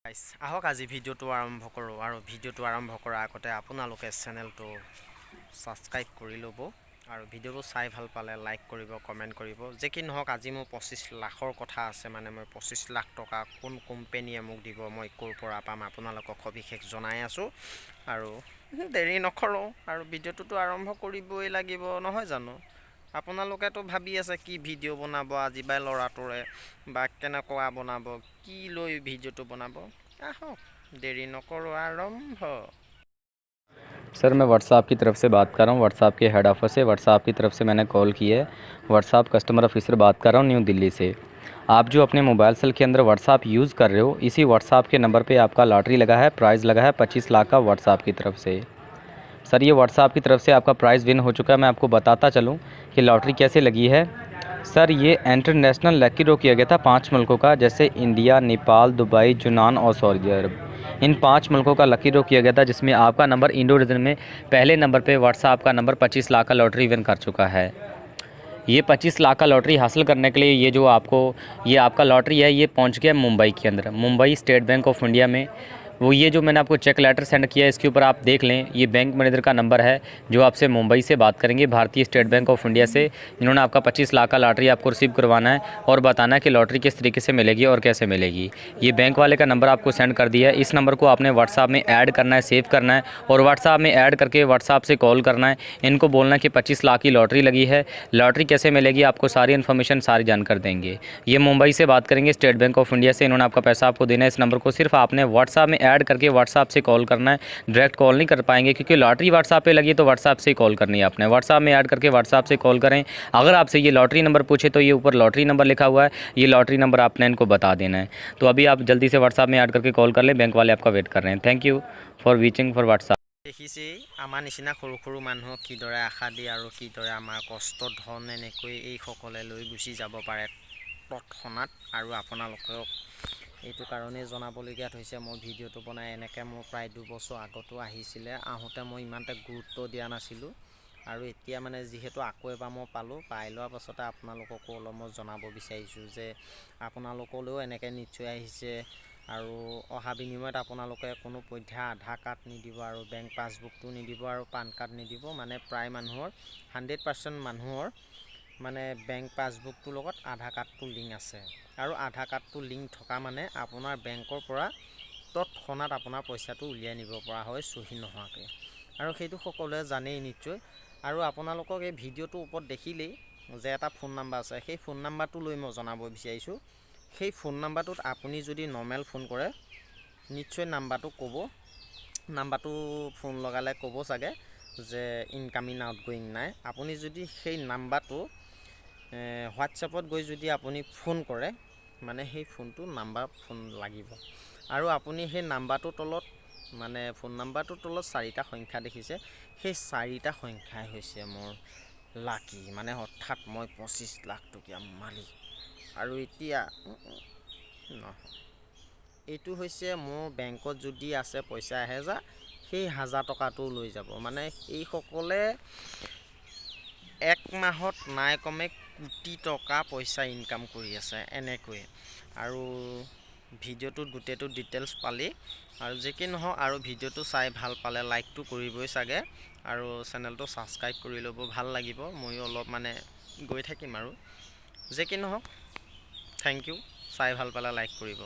গাইছ আহক আজি ভিডিঅ'টো আৰম্ভ কৰোঁ আৰু ভিডিঅ'টো আৰম্ভ কৰাৰ আগতে আপোনালোকে চেনেলটো ছাবস্ক্ৰাইব কৰি ল'ব আৰু ভিডিঅ'টো চাই ভাল পালে লাইক কৰিব কমেণ্ট কৰিব যে কি নহওক আজি মোৰ 25 লাখৰ কথা আছে মানে মই 25 লাখ টকা কোন কোম্পেনীয়ে মোক দিব মই ক'ৰ পৰা পাম আপোনালোকক সবিশেষ জনাই আছোঁ আৰু দেৰি নকৰোঁ আৰু ভিডিঅ'টোতো আৰম্ভ কৰিবই লাগিব নহয় জানো আপোনালোকেতো ভাবি আছে কি ভিডিঅ' বনাব আজি বাই ল'ৰাটোৰে বা কেনেকুৱা বনাব কি লৈ ভিডিঅ'টো বনাব আহক দেৰি নকৰোঁ আৰম্ভ। सर मैं व्हाट्सएप की तरफ से बात कर रहा हूँ। व्हाट्सएप के हेड ऑफिस से व्हाट्सएप की तरफ से मैंने कॉल की है। व्हाट्सएप कस्टमर ऑफिसर बात कर रहा हूँ न्यू दिल्ली से। आप जो अपने मोबाइल सेल के अंदर व्हाट्सएप यूज़ कर रहे हो, इसी व्हाट्सएप के नंबर पे आपका लॉटरी लगा है, प्राइज़ लगा है 25 लाख का व्हाट्सएप की तरफ से। सर ये व्हाट्सएप की तरफ से आपका प्राइज़ विन हो चुका है। मैं आपको बताता चलूँ कि लॉटरी कैसे लगी है। सर ये इंटरनेशनल लकी ड्रॉ किया गया था 5 मुल्कों का, जैसे इंडिया, नेपाल, दुबई, यूनान और सऊदी अरब। इन 5 मुल्कों का लकी ड्रॉ किया गया था, जिसमें आपका नंबर इंडो रीजन में पहले नंबर पे व्हाट्सएप का नंबर 25 लाख का लॉटरी विन कर चुका है। ये 25 लाख का लॉटरी हासिल करने के लिए ये आपका लॉटरी है, ये पहुंच गया मुंबई के अंदर, Mumbai state bank of India में। वो ये जो मैंने आपको चेक लेटर सेंड किया है, इसके ऊपर आप देख लें, ये बैंक मैनेजर का नंबर है जो आपसे मुंबई से बात करेंगे, भारतीय स्टेट बैंक ऑफ इंडिया से, जिन्होंने आपका 25 लाख का लॉटरी आपको रिसीव करवाना है और बताना है कि लॉटरी किस तरीके से मिलेगी और कैसे मिलेगी। ये बैंक वाले का नंबर आपको सेंड कर दिया है। इस नंबर को आपने व्हाट्सएप में ऐड करना है, सेव करना है और व्हाट्सएप में ऐड करके व्हाट्सएप से कॉल करना है। इनको बोलना है कि 25 लाख की लॉटरी लगी है, लॉटरी कैसे मिलेगी, आपको सारी इन्फॉर्मेशन सारी जानकर देंगे। ये मुंबई से बात करेंगे, स्टेट बैंक ऑफ इंडिया से, इन्होंने आपका पैसा आपको देना है। इस नंबर को सिर्फ आपने व्हाट्सएप में ऐड करके व्हाट्सएप से कॉल करना है, डायरेक्ट कॉल नहीं कर पाएंगे क्योंकि लॉटरी व्हाट्सएप पे लगी तो व्हाट्सएप से कॉल करनी है आपने। व्हाट्सएप में ऐड करके व्हाट्सएप से कॉल करें। अगर आपसे ये लॉटरी नंबर पूछे तो ये ऊपर लॉटरी नंबर लिखा हुआ है, ये लॉटरी नंबर आपने इनको बता देना है। तो अभी आप जल्दी से व्हाट्सएप में ऐड करके कॉल कर लें, बैंक वाले आपका वेट कर रहे हैं। Thank you for watching for WhatsApp. দেখিছেই আমাৰ নিচিনা সৰু সৰু মানুহক কিদৰে আশা দিয়ে আৰু কিদৰে আমাৰ কষ্ট ধন এনেকৈ এইসকলে লৈ গুচি যাব পাৰে তৎক্ষণাত আৰু আপোনালোকক এইটো কাৰণেই জনাবলগীয়া হৈছে। মই ভিডিঅ'টো বনাই এনেকৈ মোৰ প্ৰায় 2 বছৰ আগতো আহিছিলে, আহোঁতে মই ইমানটা গুৰুত্ব দিয়া নাছিলোঁ আৰু এতিয়া মানে যিহেতু আকৌ এবাৰ মই পাই লোৱাৰ পাছতে আপোনালোককো অলপ মই জনাব বিচাৰিছোঁ যে আপোনালোকলৈও এনেকৈ নিশ্চয় আহিছে আৰু অহা বিনিময়ত আপোনালোকে কোনো পধ্যে আধাৰ কাৰ্ড নিদিব আৰু বেংক পাছবুকটো নিদিব আৰু পান কাৰ্ড নিদিব। মানে প্ৰায় মানুহৰ 100% মানুহৰ মানে বেংক পাছবুকটোৰ লগত আধাৰ কাৰ্ডটো লিংক আছে আৰু আধাৰ কাৰ্ডটো লিংক থকা মানে আপোনাৰ বেংকৰ পৰা তৎক্ষণাত আপোনাৰ পইচাটো উলিয়াই নিব পৰা হয় চহী নোহোৱাকৈ, আৰু সেইটো সকলোৱে জানেই নিশ্চয়। আৰু আপোনালোকক এই ভিডিঅ'টোৰ ওপৰত দেখিলেই যে এটা ফোন নাম্বাৰ আছে, সেই ফোন নাম্বাৰটো লৈ মই জনাব বিচাৰিছোঁ। সেই ফোন নাম্বাৰটোত আপুনি যদি নৰ্মেল ফোন কৰে নিশ্চয় নাম্বাৰটো ক'ব, নাম্বাৰটো ফোন লগালে ক'ব চাগে যে ইনকামিং আউটগয়িং নাই। আপুনি যদি সেই নাম্বাৰটো হোৱাটছএপত গৈ যদি আপুনি ফোন কৰে মানে সেই ফোনটো ফোন লাগিব আৰু আপুনি সেই নাম্বাৰটোৰ তলত মানে ফোন নাম্বাৰটোৰ তলত 4টা সংখ্যা দেখিছে, সেই 4টা সংখ্যাই হৈছে মোৰ লাকি, মানে অৰ্থাৎ মই 25 লাখ টকীয়া মালিক। আৰু এতিয়া নহয়, এইটো হৈছে মোৰ বেংকত যদি আছে পইচা 1000, সেই 1000 টকাটো লৈ যাব। মানে এইসকলে এক মাহত নাই কমে কোটি টকা পইচা ইনকাম কৰি আছে এনেকৈ। আৰু ভিডিঅ'টোত গোটেইটো ডিটেইলছ পালি আৰু যে কি নহওক আৰু ভিডিঅ'টো চাই ভাল পালে লাইকটো কৰিবই চাগে আৰু চেনেলটো ছাবস্ক্ৰাইব কৰি ল'ব, ভাল লাগিব। ময়ো অলপ মানে গৈ থাকিম আৰু যে কি নহওক। থেংক ইউ, চাই ভাল পালে লাইক কৰিব।